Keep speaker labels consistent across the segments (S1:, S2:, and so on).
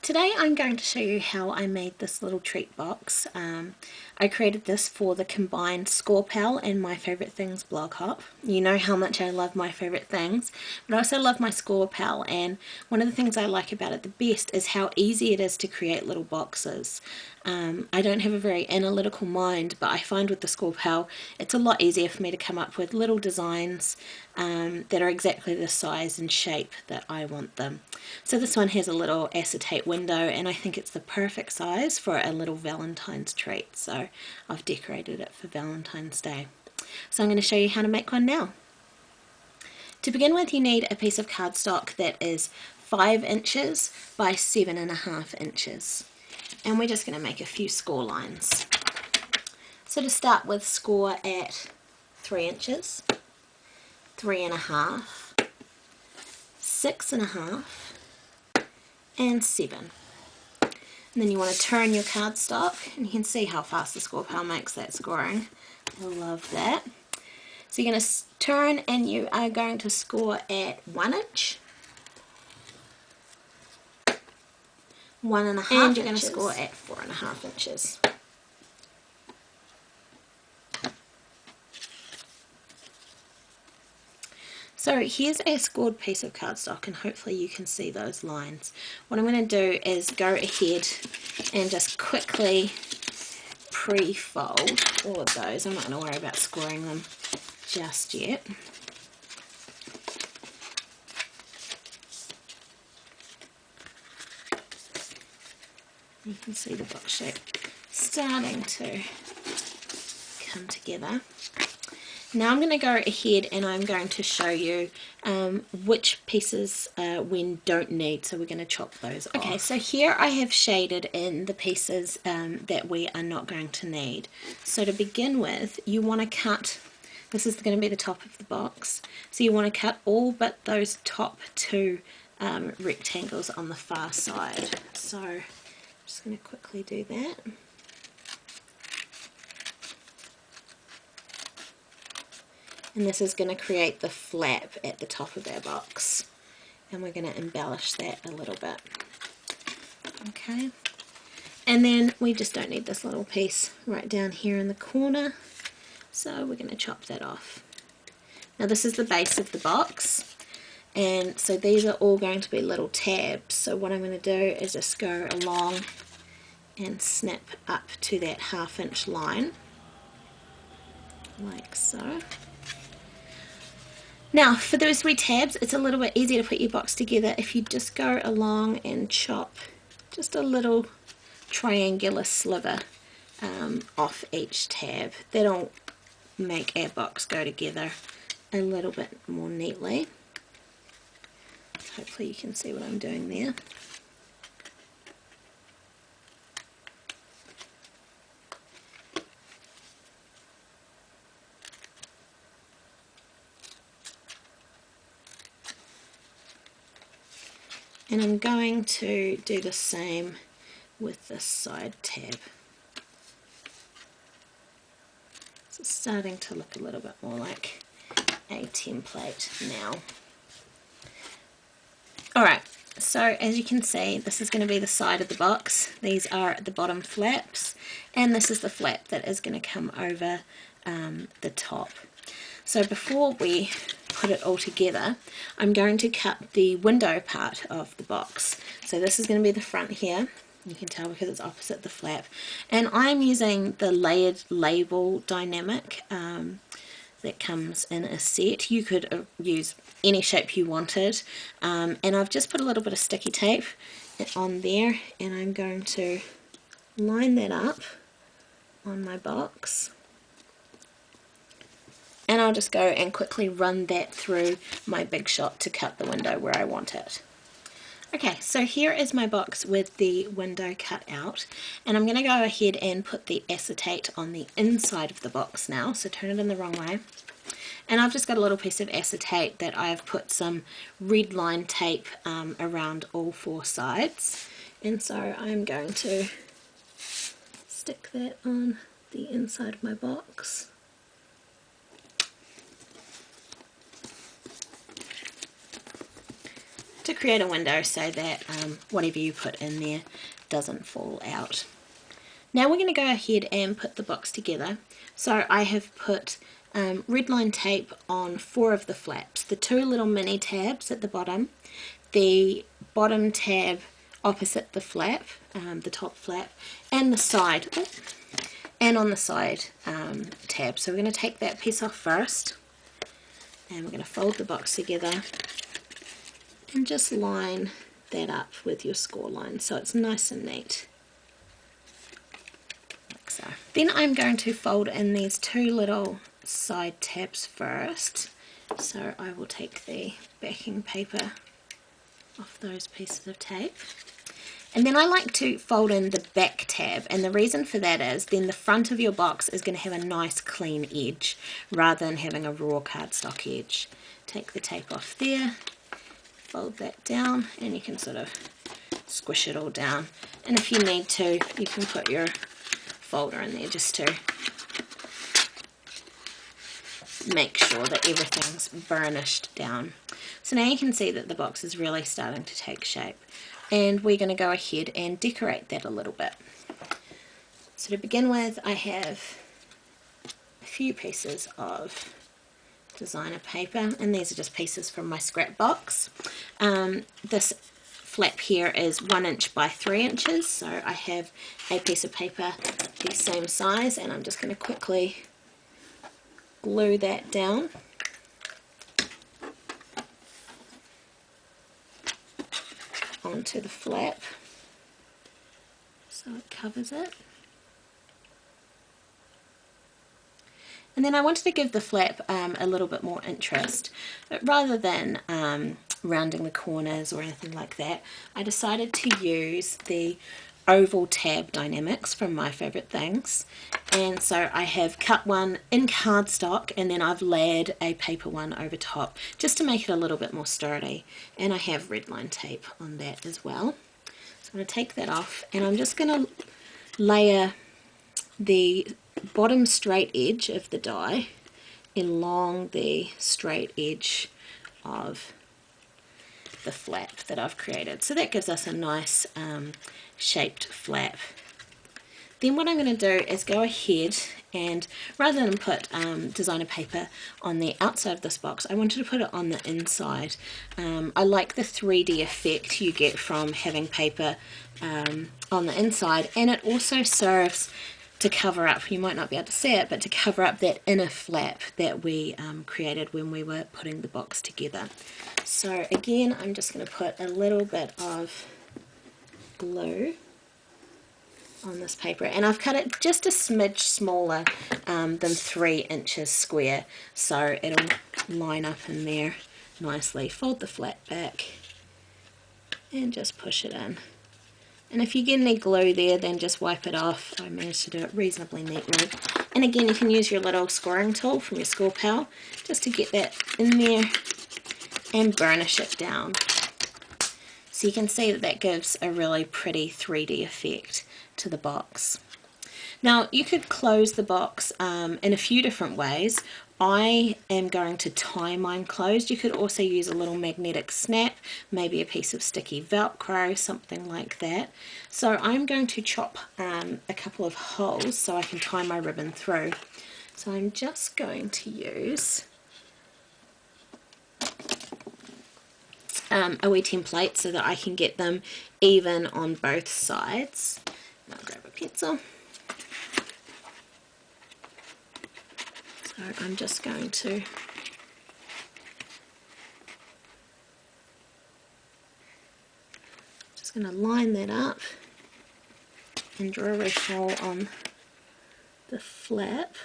S1: Today I'm going to show you how I made this little treat box. I created this for the combined Score Pal and My Favorite Things blog hop. You know how much I love My Favorite Things, but I also love my Score Pal, and one of the things I like about it the best is how easy it is to create little boxes. I don't have a very analytical mind, but I find with the Score Pal it's a lot easier for me to come up with little designs that are exactly the size and shape that I want them. So this one has a little acetate window, and I think it's the perfect size for a little Valentine's treat, so I've decorated it for Valentine's Day. So I'm going to show you how to make one now. To begin with, you need a piece of cardstock that is 5 inches by 7.5 inches, and we're just going to make a few score lines. So to start with, score at 3 inches, 3.5, 6.5, and 7. And then you want to turn your cardstock, and you can see how fast the Score Pal makes that scoring. I love that. So you're going to turn, and you are going to score at 1 inch, 1.5, and you're going to score at 4.5 inches. So here's a scored piece of cardstock, and hopefully you can see those lines. What I'm going to do is go ahead and just quickly pre-fold all of those. I'm not going to worry about scoring them just yet. You can see the box shape starting to come together. Now I'm going to go ahead and I'm going to show you which pieces we don't need, so we're going to chop those off. Okay, so here I have shaded in the pieces that we are not going to need. So to begin with, you want to cut, this is going to be the top of the box, so you want to cut all but those top 2 rectangles on the far side. So I'm just going to quickly do that. And this is going to create the flap at the top of our box, and we're going to embellish that a little bit. Okay, and then we just don't need this little piece right down here in the corner, so we're going to chop that off. Now this is the base of the box, and so these are all going to be little tabs. So what I'm going to do is just go along and snap up to that 1/2 inch line, like so. Now for those wee tabs, it's a little bit easier to put your box together if you just go along and chop just a little triangular sliver off each tab. That'll make our box go together a little bit more neatly. Hopefully you can see what I'm doing there. And I'm going to do the same with this side tab. So it's starting to look a little bit more like a template now. Alright, so as you can see, this is going to be the side of the box. These are the bottom flaps, and this is the flap that is going to come over the top. So before we put it all together, I'm going to cut the window part of the box. So this is going to be the front here. You can tell because it's opposite the flap. And I'm using the layered label dynamic that comes in a set. You could use any shape you wanted. And I've just put a little bit of sticky tape on there, and I'm going to line that up on my box. And I'll just go and quickly run that through my Big Shot to cut the window where I want it. Okay, so here is my box with the window cut out, and I'm going to go ahead and put the acetate on the inside of the box now, so turn it in the wrong way. And I've just got a little piece of acetate that I've put some red line tape around all 4 sides, and so I'm going to stick that on the inside of my box. To create a window so that whatever you put in there doesn't fall out. Now we're going to go ahead and put the box together. So I have put red line tape on 4 of the flaps, the 2 little mini tabs at the bottom, the bottom tab opposite the flap, the top flap, and the side, and on the side tab. So we're going to take that piece off first, and we're going to fold the box together and just line that up with your score line so it's nice and neat. Like so. Then I'm going to fold in these 2 little side tabs first. So I will take the backing paper off those pieces of tape. And then I like to fold in the back tab, and the reason for that is then the front of your box is going to have a nice clean edge rather than having a raw cardstock edge. Take the tape off there, fold that down, and you can sort of squish it all down. And if you need to, you can put your folder in there just to make sure that everything's burnished down. So now you can see that the box is really starting to take shape, and we're going to go ahead and decorate that a little bit. So to begin with, I have a few pieces of designer paper, and these are just pieces from my scrap box. This flap here is 1 inch by 3 inches, so I have a piece of paper the same size, and I'm just going to quickly glue that down. Onto the flap so it covers it. And then I wanted to give the flap a little bit more interest, but rather than rounding the corners or anything like that, I decided to use the oval tab dynamics from My Favourite Things. And so I have cut one in cardstock, and then I've layered a paper one over top just to make it a little bit more sturdy, and I have red line tape on that as well. So I'm going to take that off, and I'm just going to layer the bottom straight edge of the die along the straight edge of the flap that I've created. So that gives us a nice shaped flap. Then what I'm going to do is go ahead and, rather than put designer paper on the outside of this box, I wanted to put it on the inside. I like the 3D effect you get from having paper on the inside, and it also serves to cover up, you might not be able to see it, but to cover up that inner flap that we created when we were putting the box together. So again, I'm just going to put a little bit of glue on this paper, and I've cut it just a smidge smaller than 3 inches square, so it'll line up in there nicely. Fold the flap back and just push it in. And if you get any glue there, then just wipe it off. I managed to do it reasonably neatly. And again, you can use your little scoring tool from your score pal just to get that in there and burnish it down. So you can see that that gives a really pretty 3D effect to the box. Now you could close the box in a few different ways. I am going to tie mine closed. You could also use a little magnetic snap, maybe a piece of sticky Velcro, something like that. So I'm going to chop a couple of holes so I can tie my ribbon through. So I'm just going to use a wee template so that I can get them even on both sides. I'll grab a pencil. So I'm just going to line that up and draw a hole on the flap.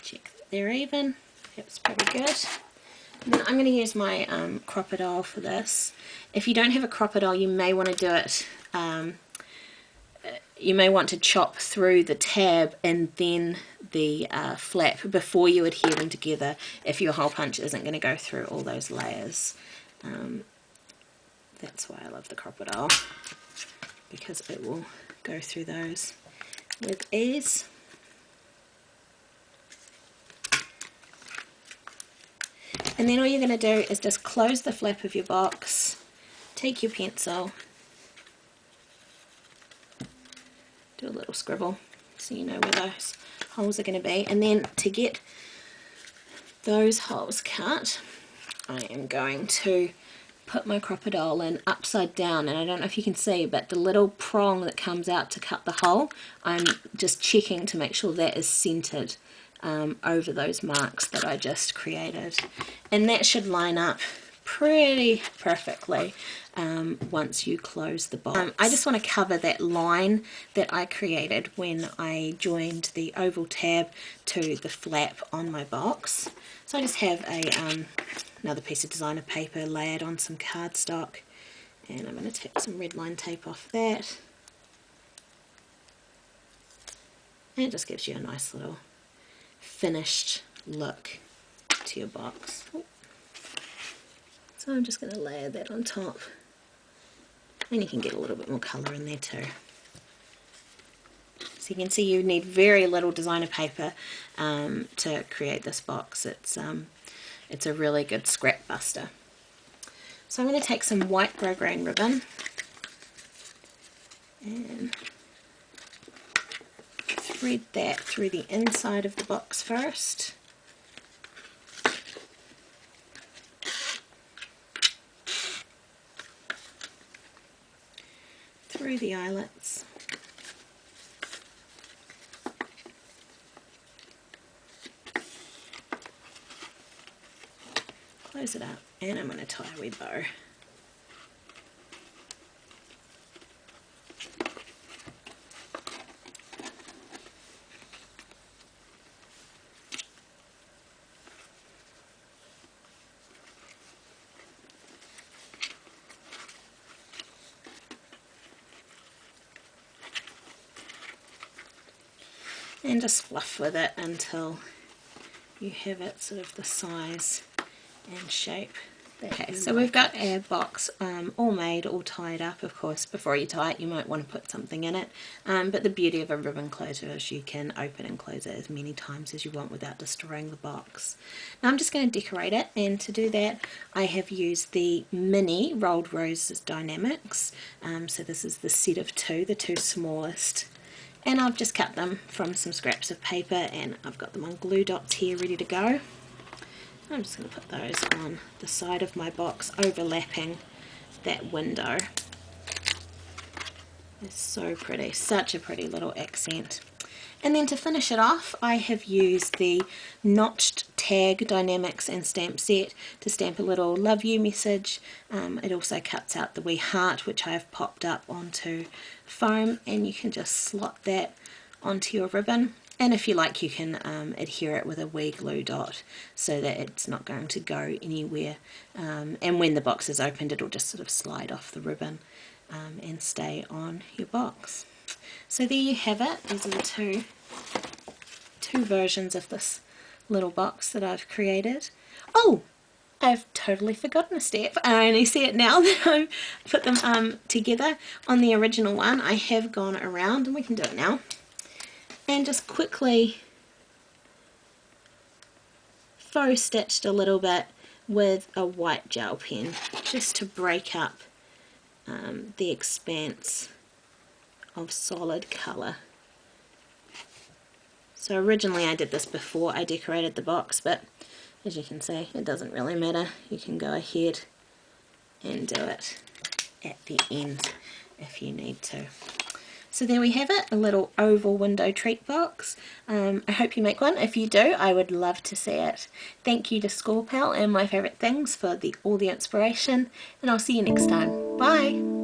S1: Check that they're even. That's pretty good. And then I'm going to use my crocodile for this. If you don't have a crocodile, you may want to do it. You may want to chop through the tab and then the flap before you adhere them together if your hole punch isn't going to go through all those layers. That's why I love the crocodile, because it will go through those with ease. And then all you're going to do is just close the flap of your box, take your pencil, do a little scribble so you know where those holes are going to be, and then to get those holes cut, I am going to put my crocodile in upside down, and I don't know if you can see, but the little prong that comes out to cut the hole, I'm just checking to make sure that is centered over those marks that I just created, and that should line up pretty perfectly once you close the box. I just want to cover that line that I created when I joined the oval tab to the flap on my box. So I just have another piece of designer paper layered on some cardstock, and I'm going to take some red line tape off that, and it just gives you a nice little finished look to your box. So I'm just going to layer that on top, and you can get a little bit more colour in there too. So you can see you need very little designer paper to create this box. It's a really good scrap buster. So I'm going to take some white grosgrain ribbon and thread that through the inside of the box first. Through the eyelets. Close it up, and I'm going to tie a wee bow. And just fluff with it until you have it sort of the size and shape. Okay, so we've got our box all made, all tied up. Of course, before you tie it, you might want to put something in it. But the beauty of a ribbon closure is you can open and close it as many times as you want without destroying the box. Now I'm just going to decorate it, and to do that, I have used the mini Rolled Roses Dynamics. So this is the set of two, the two smallest. And I've just cut them from some scraps of paper, and I've got them on glue dots here ready to go. I'm just going to put those on the side of my box, overlapping that window. It's so pretty, such a pretty little accent. And then to finish it off, I have used the notched tag dynamics and stamp set to stamp a little love you message. It also cuts out the wee heart, which I have popped up onto foam, and you can just slot that onto your ribbon. And if you like, you can adhere it with a wee glue dot so that it's not going to go anywhere. And when the box is opened, it'll just sort of slide off the ribbon and stay on your box. So there you have it. These are the two versions of this little box that I've created. Oh, I've totally forgotten a step. I only see it now that I've put them together. On the original one, I have gone around, and we can do it now, and just quickly faux stitched a little bit with a white gel pen just to break up the expanse of solid colour. So originally I did this before I decorated the box, but as you can see, it doesn't really matter. You can go ahead and do it at the end if you need to. So there we have it, a little oval window treat box. I hope you make one. If you do, I would love to see it. Thank you to Score Pal and My Favourite Things for all the inspiration, and I'll see you next time. Bye!